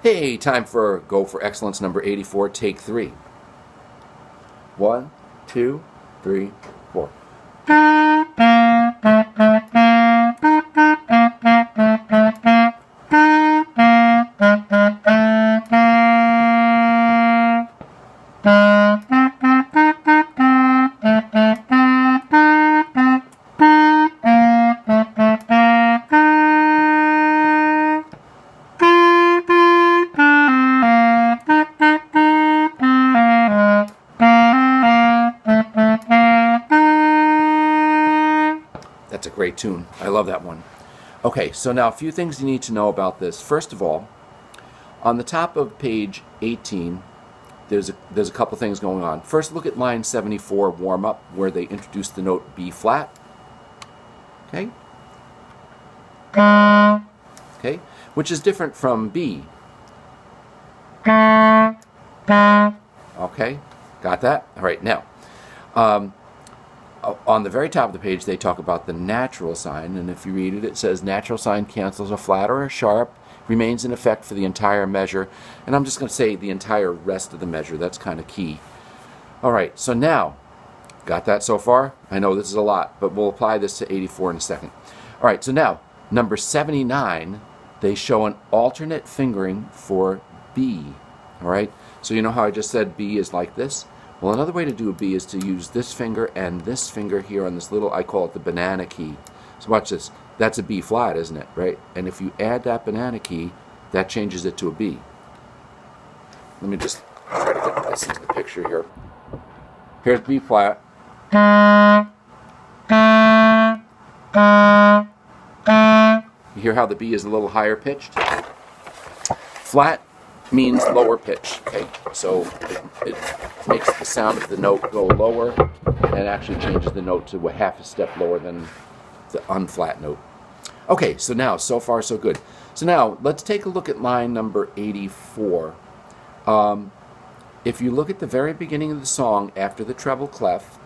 Hey, time for Go for Excellence number 84, take 3. 1, 2, 3, 4. That's a great tune. I love that one. Okay, so now a few things you need to know about this. First of all, on the top of page 18, there's a couple things going on. First, look at line 74, warm up, where they introduce the note B flat. Okay? Okay? Which is different from B. Okay? Got that? All right, now, on the very top of the page, they talk about the natural sign, and if you read it, it says natural sign cancels a flat or a sharp, remains in effect for the entire measure, and I'm just going to say the entire rest of the measure. That's kind of key. All right, so now, got that so far? I know this is a lot, but we'll apply this to 84 in a second. All right, so now, number 79, they show an alternate fingering for B. All right, so you know how I just said B is like this? Well, another way to do a B is to use this finger and this finger here on this little, I call it the banana key. So watch this. That's a B flat, isn't it? Right? And if you add that banana key, that changes it to a B. Let me just try to get this into the picture here. Here's B flat. You hear how the B is a little higher pitched? Flat means lower pitch. Okay, so it makes the sound of the note go lower and actually changes the note to a half a step lower than the unflat note. Okay, so now, so far so good. So now, let's take a look at line number 84. If you look at the very beginning of the song, after the treble clef,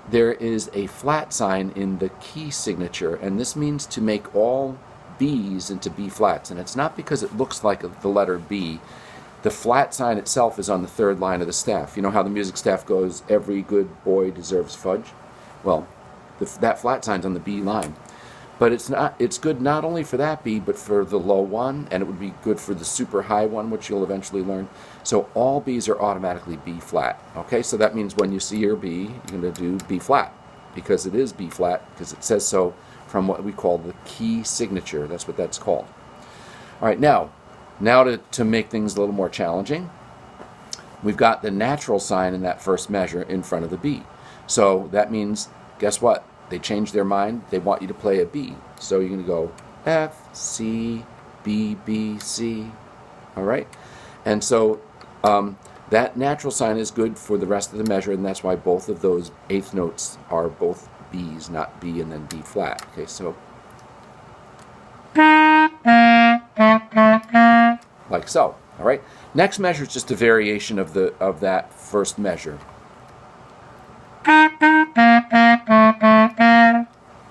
there is a flat sign in the key signature, and this means to make all B's into B flats, and it's not because it looks like the letter B. The flat sign itself is on the third line of the staff. You know how the music staff goes, every good boy deserves fudge? Well, that flat sign's on the B line. But it's good not only for that B, but for the low one, and it would be good for the super high one, which you'll eventually learn. So all B's are automatically B flat. Okay, so that means when you see your B, you're going to do B flat, because it is B flat, because it says so from what we call the key signature. That's what that's called. All right, now to make things a little more challenging, we've got the natural sign in that first measure in front of the B. So that means, guess what? They changed their mind. They want you to play a B. So you're going to go F, C, B, B, C. All right? And so that natural sign is good for the rest of the measure, and that's why both of those eighth notes are both B's, not B and then B flat. Okay, so like so. All right? Next measure is just a variation of that first measure.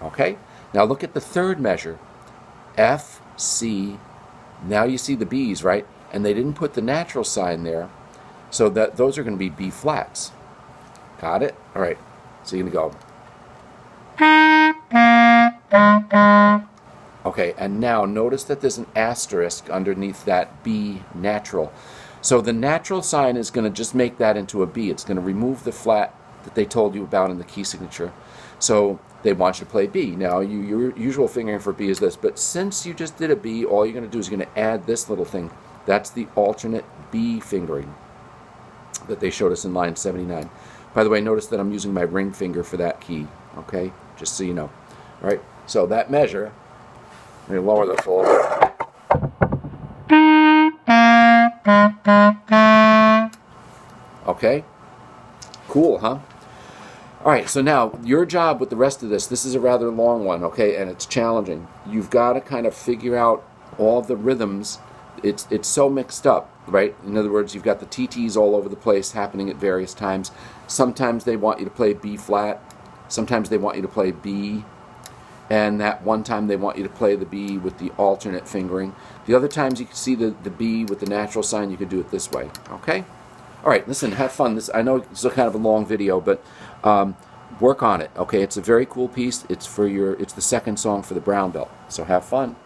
Okay, now look at the third measure, F, C. Now you see the B's, right? And they didn't put the natural sign there, so that those are going to be B flats. Got it? All right, so you're going to go. Okay, and now notice that there's an asterisk underneath that B natural. So the natural sign is going to just make that into a B. It's going to remove the flat that they told you about in the key signature. So they want you to play B. Now, your usual fingering for B is this, but since you just did a B, all you're going to do is you're going to add this little thing. That's the alternate B fingering that they showed us in line 79. By the way, notice that I'm using my ring finger for that key, okay? Just so you know. All right, so that measure, let me lower this a little bit. Okay? Cool, huh? All right, so now your job with the rest of this is a rather long one, okay, and it's challenging. You've got to kind of figure out all the rhythms. It's so mixed up, right? In other words, you've got the TTs all over the place happening at various times. Sometimes they want you to play B flat. Sometimes they want you to play B. and that one time they want you to play the B with the alternate fingering. The other times you can see the B with the natural sign, you can do it this way. Okay? All right, listen, have fun. This, I know it's a kind of a long video, but work on it. Okay, it's a very cool piece. It's the second song for the brown belt. So have fun.